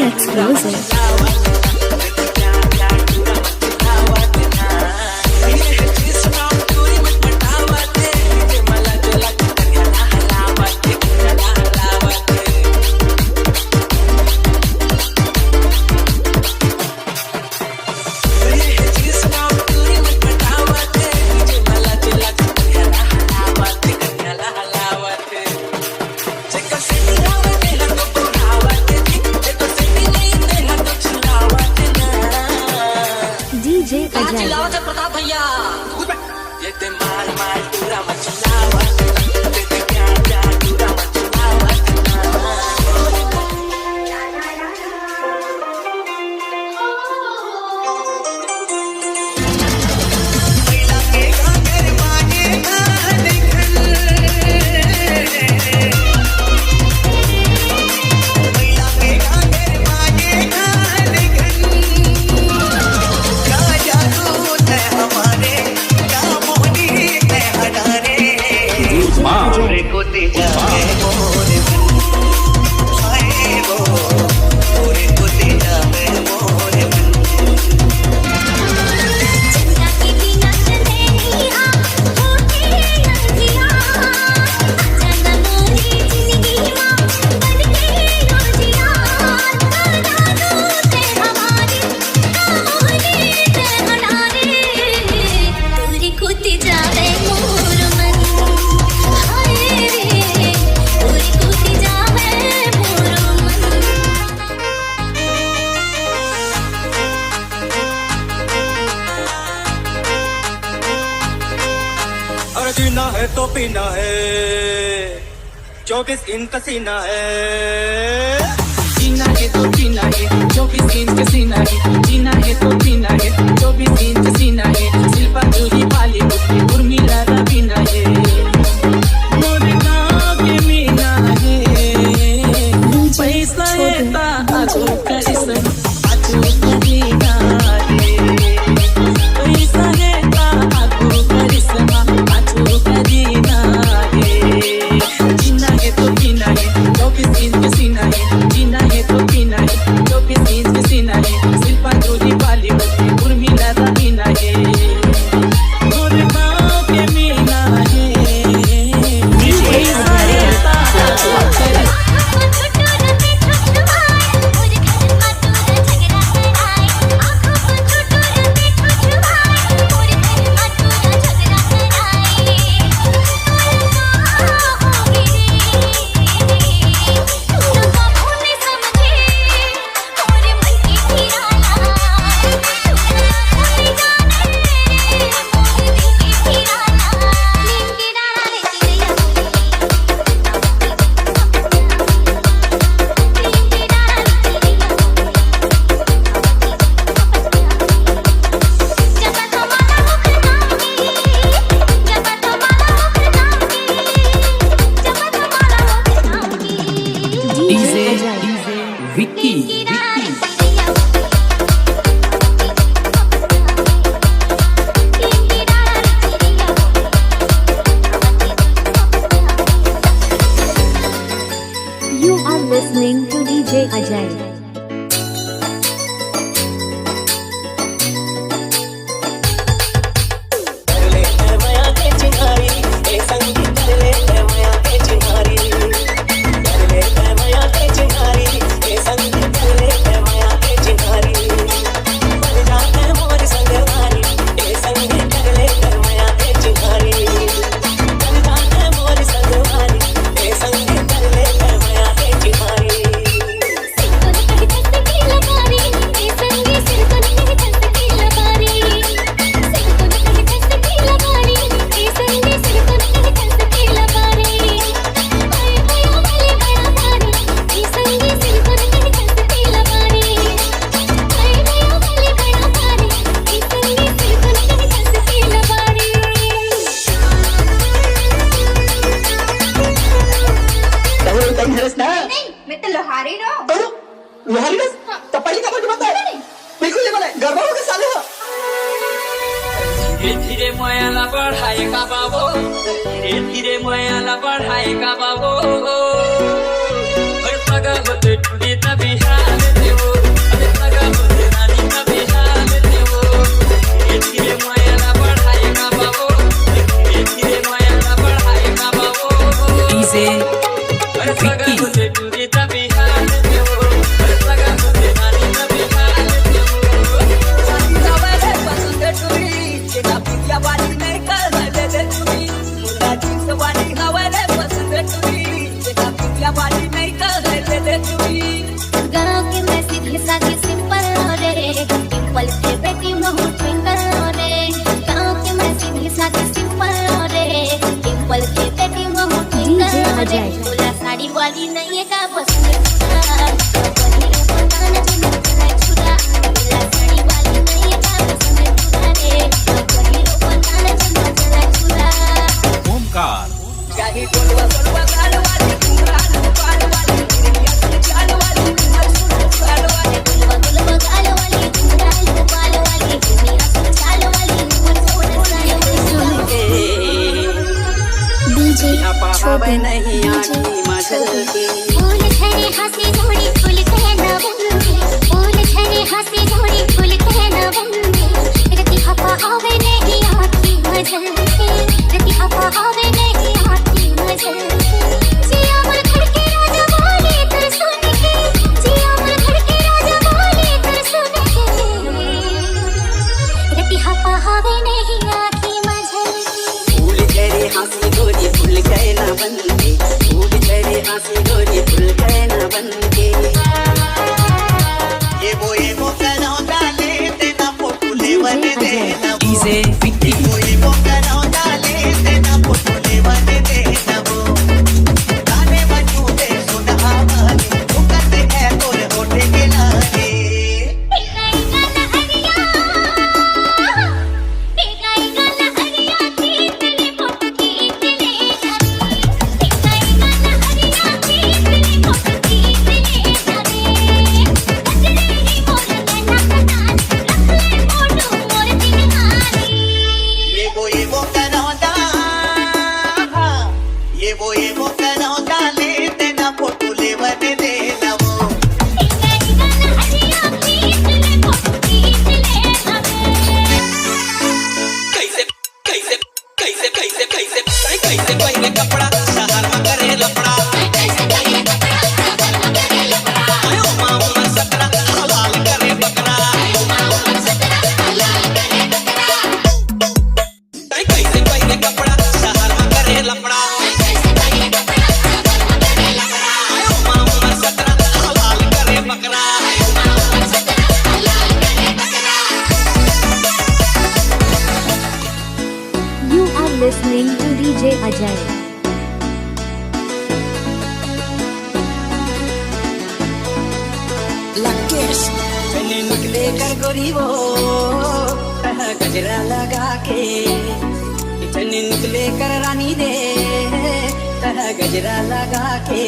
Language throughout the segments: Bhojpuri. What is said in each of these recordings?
Exclusive. DJ Ajay. प्रताप भैया ये ते माल माल पूरा मचलावा ये ते क्या क्या पूरा मचलावा जीना है तो पीना है 24 इंच का सीना है जीना है तो जीना है 24 इंच का सीना है जीना है तो जीना है 24 इंच का सीना है शिल्पा जूही बॉलीवुड की उर्मिला रवीना है मोरे गाँव के मीना है पैसा है ताजू करिश्मा आजू करीना है पैसा है ताजू करिश्मा आजू करीना है जीना है तो जीना है 24 इंच का सीना है जीना है तो जीना है 24 इंच का सीना है शिल्पा जूही बॉलीवुड की उर्मिला रवीना है मोरे गाँव के मीना है पैसा है ताजू करिश्मा Vicky. You are listening to DJ Ajay. Lohari नो लोहारी बस चप्पली का कुछ बता बिल्कुल ये बोले गरबा हो के साले हो धीरे धीरे मोयाला बढ़ाएगा बाबू धीरे धीरे मोयाला बढ़ाएगा बाबू और पगा होते टूटे तभी हाल पुण्या वाली नहीं कर दे चुई गाँव के मैं सीधी सादी सिंपल रे सिंपल के बेटी महू ट्विंकल रे गाँव के मैं सीधी सादी सिंपल रे सिंपल के बेटी महू DJ ट्विंकल रे अजय। बोला साड़ी वाली नहीं है का बस में छुरा बनी उपकान चुना चला छुरा बोला साड़ी वाली नहीं है का बस में छुरा रे बनी उपकान चुना चला छुरा ओमकार चाहे बोलवा बोलवा गाल वाली कुमरान पाल वाली गिरिया से चाल वाली मशहूर साल वाली गुलवा गुलवा गाल वाली गुलाल बाल वाली दुनिया से चाल वाली मशहूर साल वाली डीजे पावे नहीं आती मचल के फूल झरे हंसी जोड़ी फूल कहना बंदे फूल झरे हंसी जोड़ी फूल कहना बंदे रति हवा आवे नहीं आती मचल के रति हवा आवे नहीं आती मचल के जिया मन धड़के राजा बोले तर सुन के जिया मन धड़के राजा बोले तर सुन के रति हवा आवे नहीं आती मचल के फूल झरे हंसी गोरी फूल कहना बनके फूल झरे हंसी गोरी फूल कहना बनके ये वो कनो डाले तेना फोटो लेवन देना वो इसे फिक्की ये वो कनो डाले तेना फोटो लेवन देना वो गाने बजू दे सुना वाली तू करते है तोरे होठे के लागे ये वो कनो ये वो कनो डाले तेना फोटो लेवन देना वो कैसे कैसे कैसे कैसे कैसे कैसे पहले कपड़ा शहर में करे लफड़ा आयो मामा सकरा हलाल करे बकरा कैसे पहले कपड़ा शहर में करे लफड़ा आयो मामा सकरा हलाल करे बकरा You are listening to DJ Ajay. लकेश चले निकले कर गोरी वो गजरा लगा के चले निकले कर रानी दे गजरा लगा के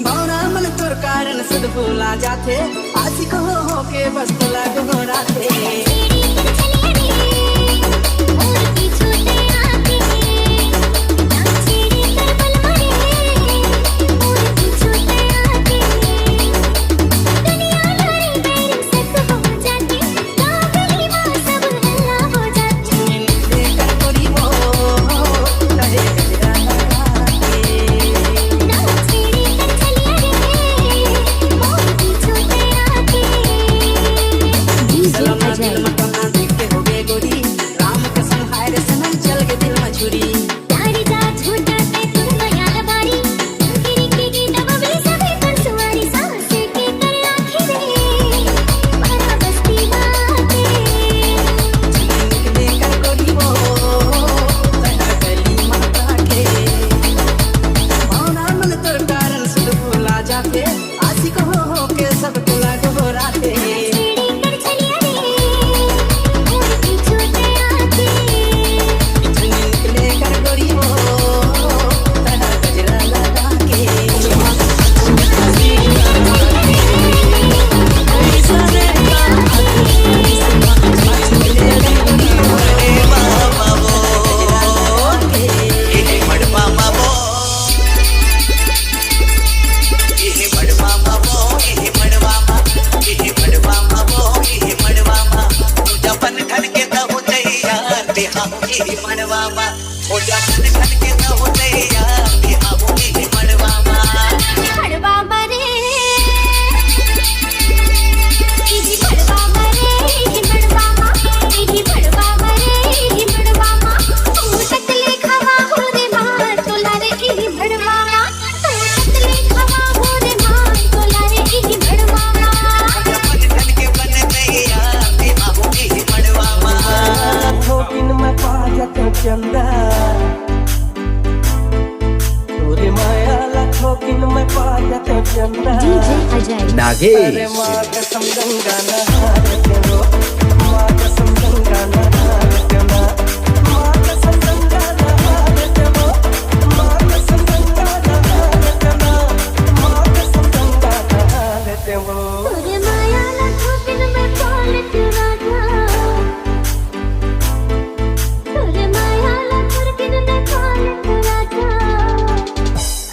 भावना मन तोर कारण सुध भूला जाते आशिक हो के बस तोला घोड़ाते निकले कर गोरी वो गजरा लगा के DJ Ajay. DJ Ajay. Nagesh तुझे माया लाखों दिन में पलट राजा तुझे माया लाखों दिन में पलट राजा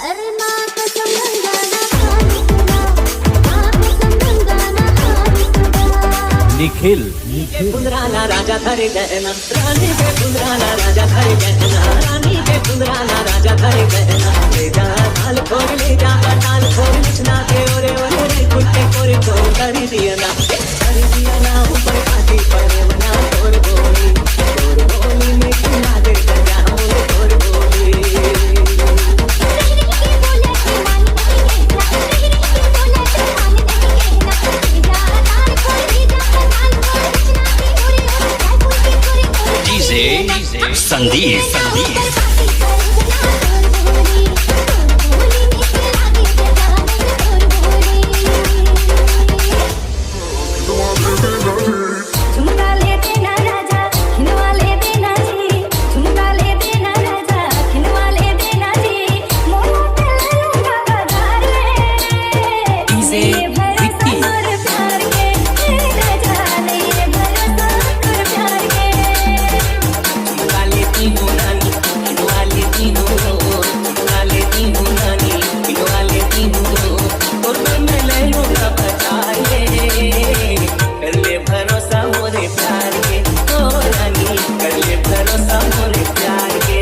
अरे माँ कसम गंगाना हारितुला माँ कसम गंगाना हारितुला निखिल कुंदराला राजा धरे गहना रानी के कुंदराला राजा धरे गहना रानी के कुंदराला राजा धरे गहना ले जा ताल खोल ले जा ताल खोल निचना के ओरे ओरे रे कुत्ते कोरे को कर दिया ना ऊपर खाती पर बना तोर बोली में किना दे जा मोरे तोर बोली संदीप झुमका ले देना राजा खिलवा ले देना जी झुमका ले देना राजा खिलवा ले देना जी मोरा पे ले लूंगा बाजार में ये भरोसा और प्यार के राजा ये भरोसा और प्यार के वाले तीनों नानी वाले तीनों वाले तीनों नानी वाले तीनों और मैं ले लूंगा बाजार में कर ले भरोसा मोरे प्यार के ओ रानी कर ले भरोसा मोरे प्यार के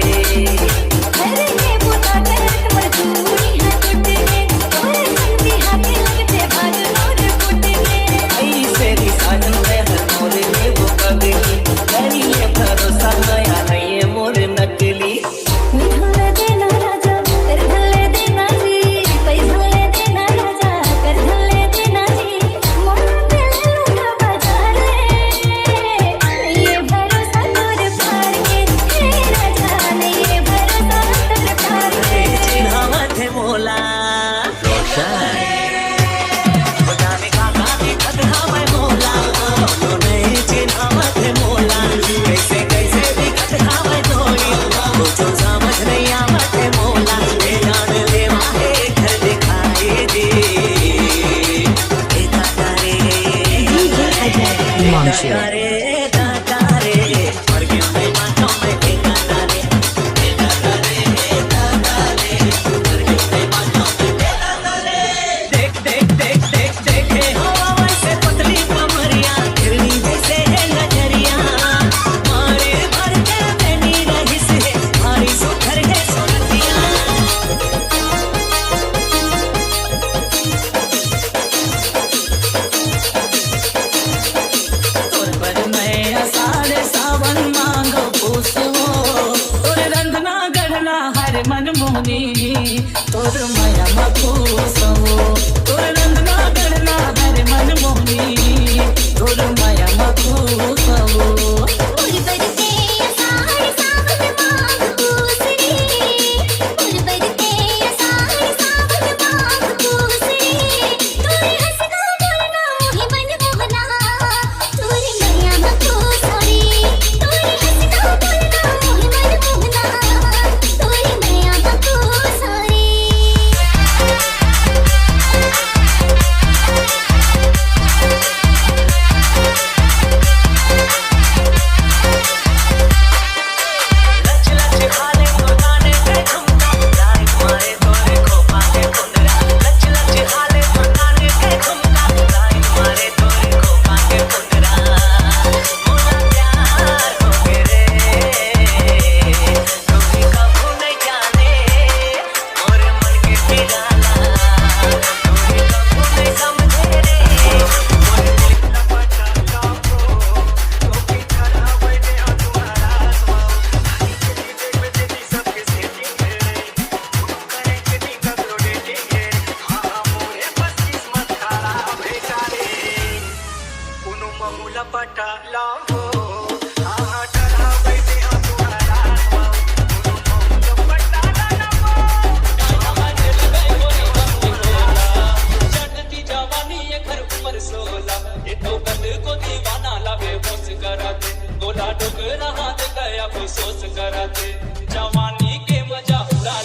अरे ये बुता कर मजबूरी है टूट गए और संगी हाथे लगते भाग और फूट गए ऐसे री साजन में हर मोरे में वो कबली करी ले भरोसा नया नहीं मोरे नकली धल देना राजा कर धल देना जी पैसा ले देना राजा कर धल देना जी मोरा पे ले लूंगा बाजार में ये भरोसा तोर प्यार के राजा ये भरोसा तोर प्यार के चिन्हावा थे मोला बताने का काफी खतरा मैं मोला दोनों चिन्हावा थे मोला कैसे कैसे भी खतरा मैं जोड़ी कुछ समझ नहीं आवत है मोला ले जान ले माहे घर दिखाई दे तारे DJ Ajay. तारे और क्यों नहीं मानो मैं तारे देख देख देख देख देखे हवा वैसे पतली कमरिया हिरनी जैसे है नजरिया मारे भर के बेनी रही से भारी सुखर है सुरतिया तोर पर मैं असारे सावन मांगो पूस हो तोर रंधना गढ़ला हर मन मोहनी तोर माया मखूस हो तोर रंधना गढ़ला हर मन मोहनी तोर माया मखूस हो उड़ बरते असार सावन मांग पूसरी उड़ बरते असार सावन मांग पूसरी तोरे हंसना बोलना मोहि मन मोहना तोरे मैया मखूसरी तोरे हंसना बोलना मोहि मन मोहना तोरे मैया मखूसरी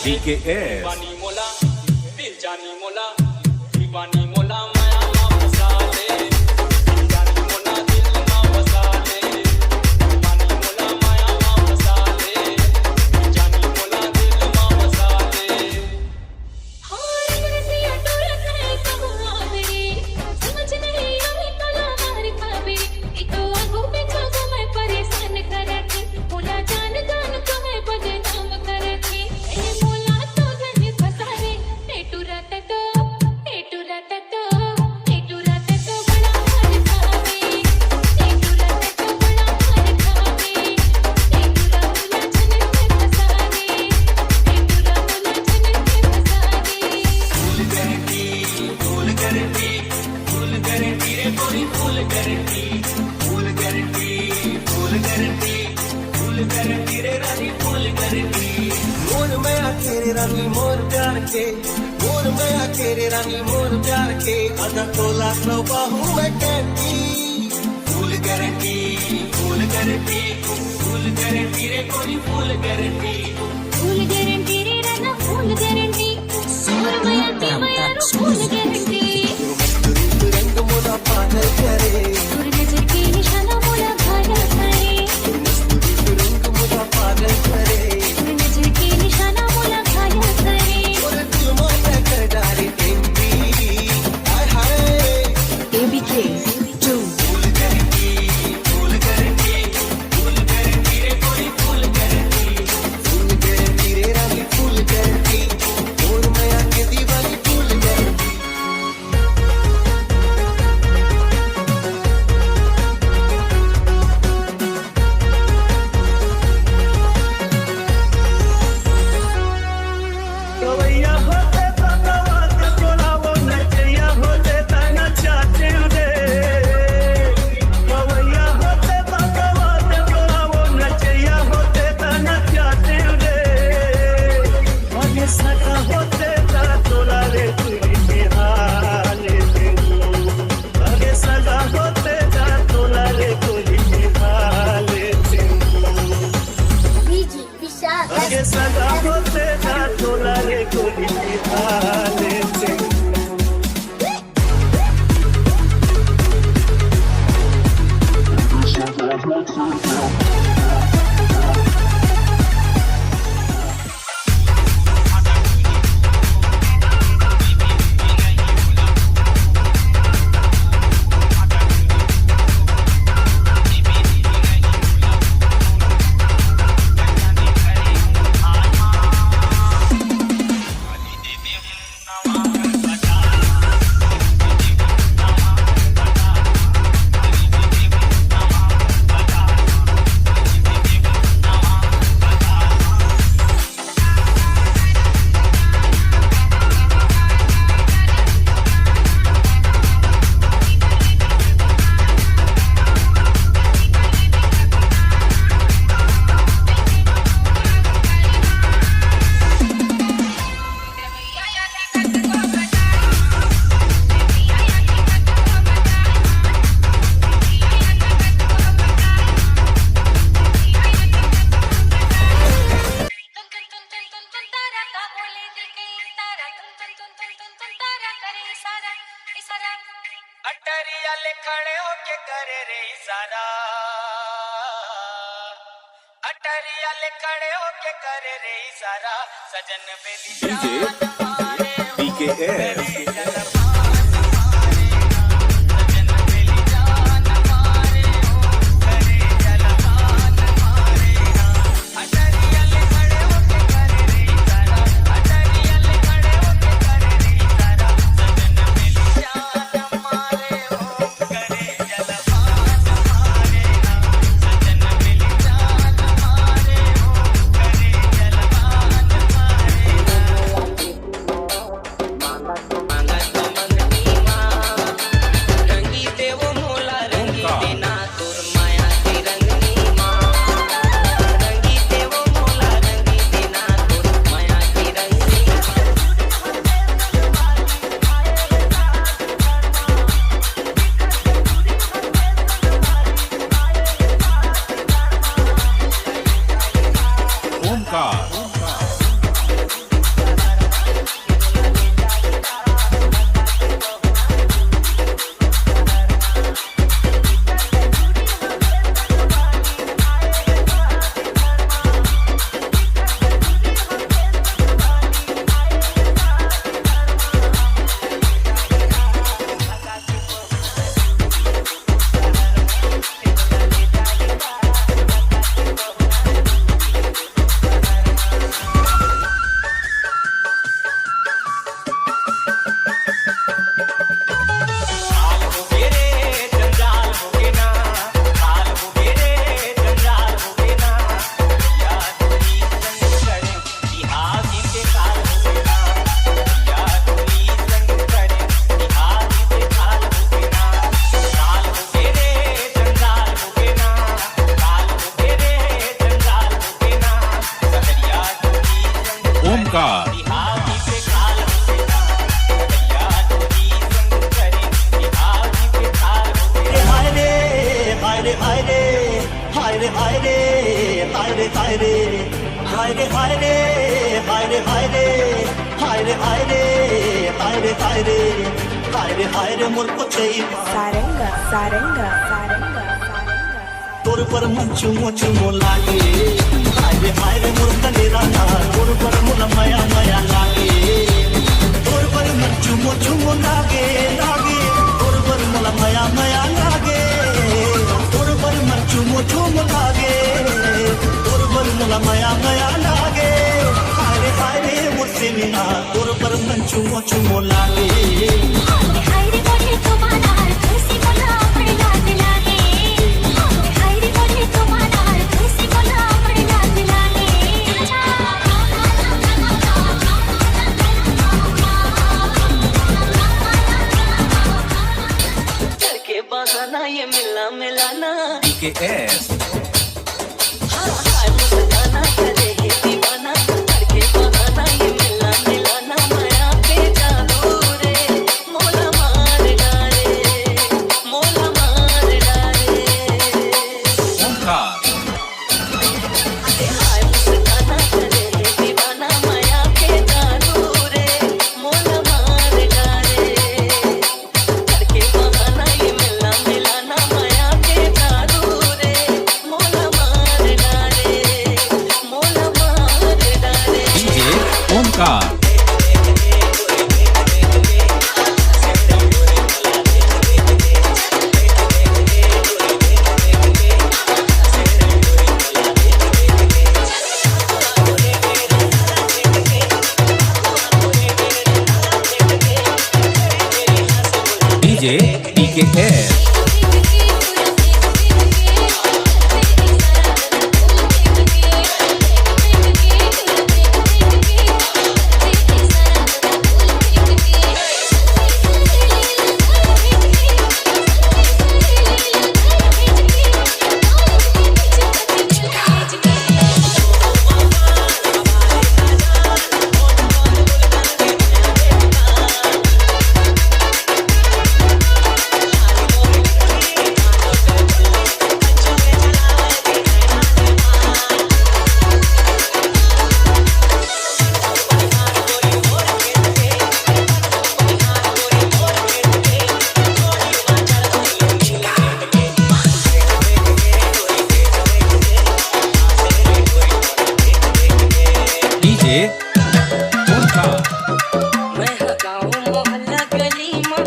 BKS दीवानी मोला दिल जानी मोला दीवानी मोला माया मा फसाले जानी मोला दिल मा फसाले दीवानी मोला माया मा फसाले जानी मोला दिल मा फसाले हाय रसिया टोला करे कहाँ मेरी समझ नहीं आई तला मार खाबे एक आगो पे जागो मैं परेशान करती मोला जान जान तुम्हें बदनाम करती ए मोला तो धन फसारे टेटुरत तो बड़ा मार खाबे टेटुरत तो बड़ा मार खाबे टेटुरा मोला जन में फसारे टेटुरा मोला जन में मोर मैं आखेरे रानी मोर प्यार के मोर मैं आखेरे रानी मोर प्यार के आधा तोला तो बाहू मैं कहती फूल गारंटी रे कोई फूल गारंटी रे राना फूल गारंटी सोर माया के माया रो फूल गारंटी रूप रंग मोला पागल करे दूर नजर के निशाना मोला घायल करे रूप रंग मोला पागल करे दूर नजर के निशाना मोला घायल करे और दिल माना कर डारे टेंगी हाय हाय ABK 2 फूल गारंटी रे कोई फूल गारंटी रे रानी फूल गारंटी मोर मैं आके दीवानी फूल गारंटी कवैया होते तो कवात चोलावो नचैया होते तो नचाते रे कवैया होते तो कवात चोलावो नचैया होते तो नचाते रे आगे सगा होते तो तोला रे तुरी बिहाले आगे सगा होते तो तोला रे तुरी बिहाले बीजी विशाल आगे सगा होते तो तोला रे तुरी बिहाले अटरिया ले खड़े होके करे रे इशारा अटरिया ले खड़े होके करे रे इशारा सजन बेली BKS मांगा ओमकार हाय रे हाय रे हाय रे हाय रे हाय रे हाय रे हाय रे हाय रे हाय रे हाय रे हाय रे हाय रे हाय रे हाय रे हाय रे हाय रे हाय रे मोर को चाहिए Saranga, saranga, saranga, saranga. तोर पर मुचु मुचु मोलागे हाय रे मोर कनेरा ना तोर पर मुला माया माया लागे तोर पर मुचु मुचु मोलागे लागे तोर पर मुला माया माया लागे तोर पर मुचु मुचु मोलागे तोर पर मुला माया माया लागे हाय रे मुझसे मिला तोर पर मुचु मुचु मोलागे हाय रे मोरे तुम्हारा तुसी बोला बड़ी लाज लागे हाय रे मोरे तुम्हारा तुसी बोला बड़ी लाज लागे करके बहाना ये मिलना मिलाना DKS हाय मुस्काना करे ये दीवाना करके बहाना ये मिलना मिलाना माया पे जादू रे मोला मार डाले मोला मार डाले ओमकार हाय मुस्काना करे ये दीवाना माया पे जादू रे मोला मार डाले करके बहाना ये मिलना मिलाना माया पे जादू रे मोला मार डाले मोला मार डाले DJ Omkar DJ DKS DJ Omkar मैं गाँव मोहल्ला गली में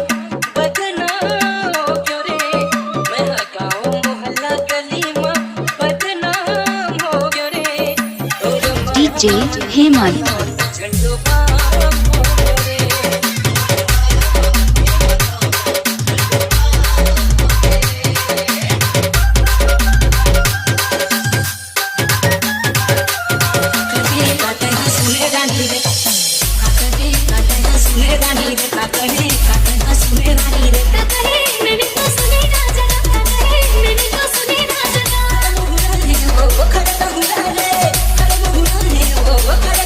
बदनाम हो क्यों रे मैं गाँव मोहल्ला गली में बदनाम हो क्यों रे डीजे हेमंत झंडू बाम हो क्यों रे कभी काटे ना सुने रानी रे कभी काटे ना सुने रानी रे कभी काटे ना सुने रानी रे मैंने तो सुने ना जगा मैंने तो सुने ना जगा वो खड़े हुराले खड़े हुराले वो खड़े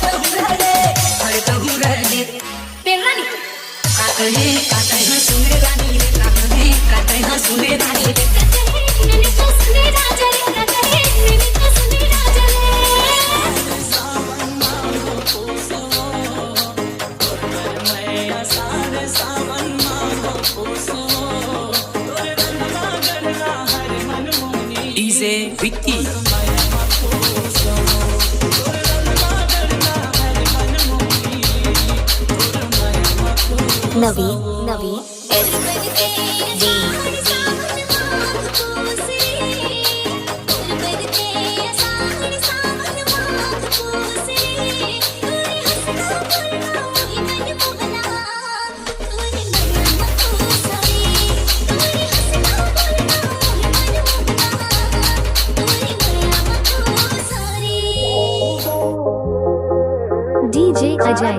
हुराले पेरानी कभी काटे ना सुने रानी रे कभी काटे ना सुने रानी रे मैंने तो सुने ना जगा मैंने तो सुने ना जगा DJ Vicky Navi, Navi, S, D, DJ Ajay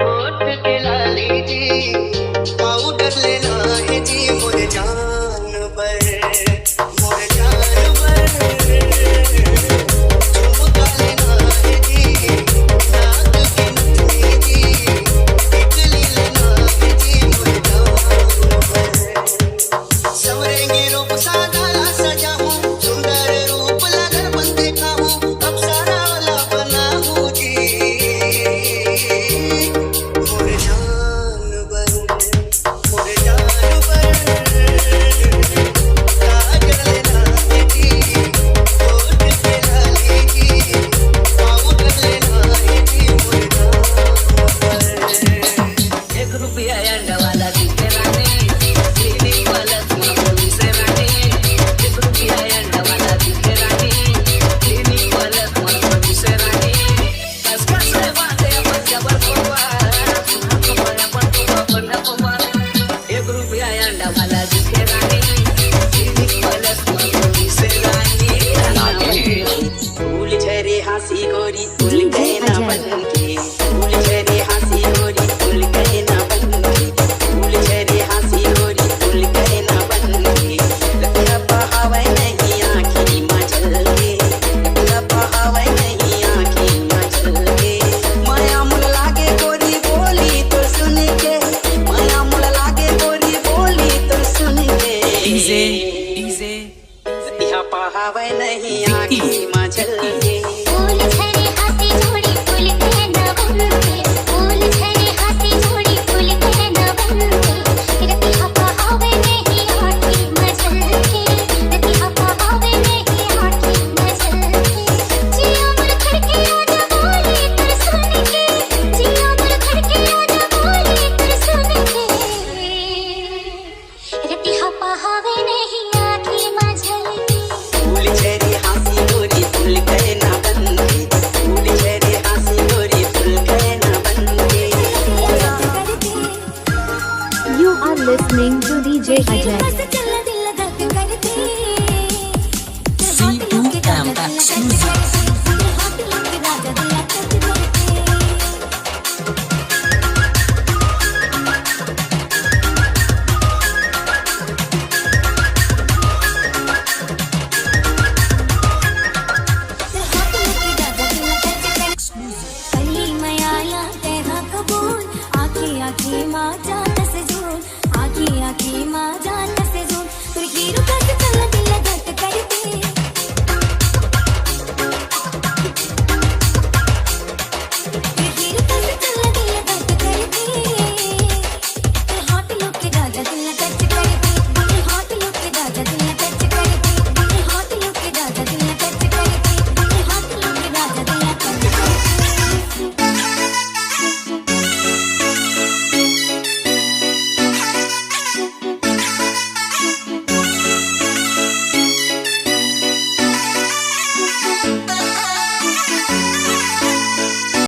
होठ के लाली जी पाउडर लेना है जी मोरे जान पर झुमका लेना है जी गोरी गोरी फूल कहना बन के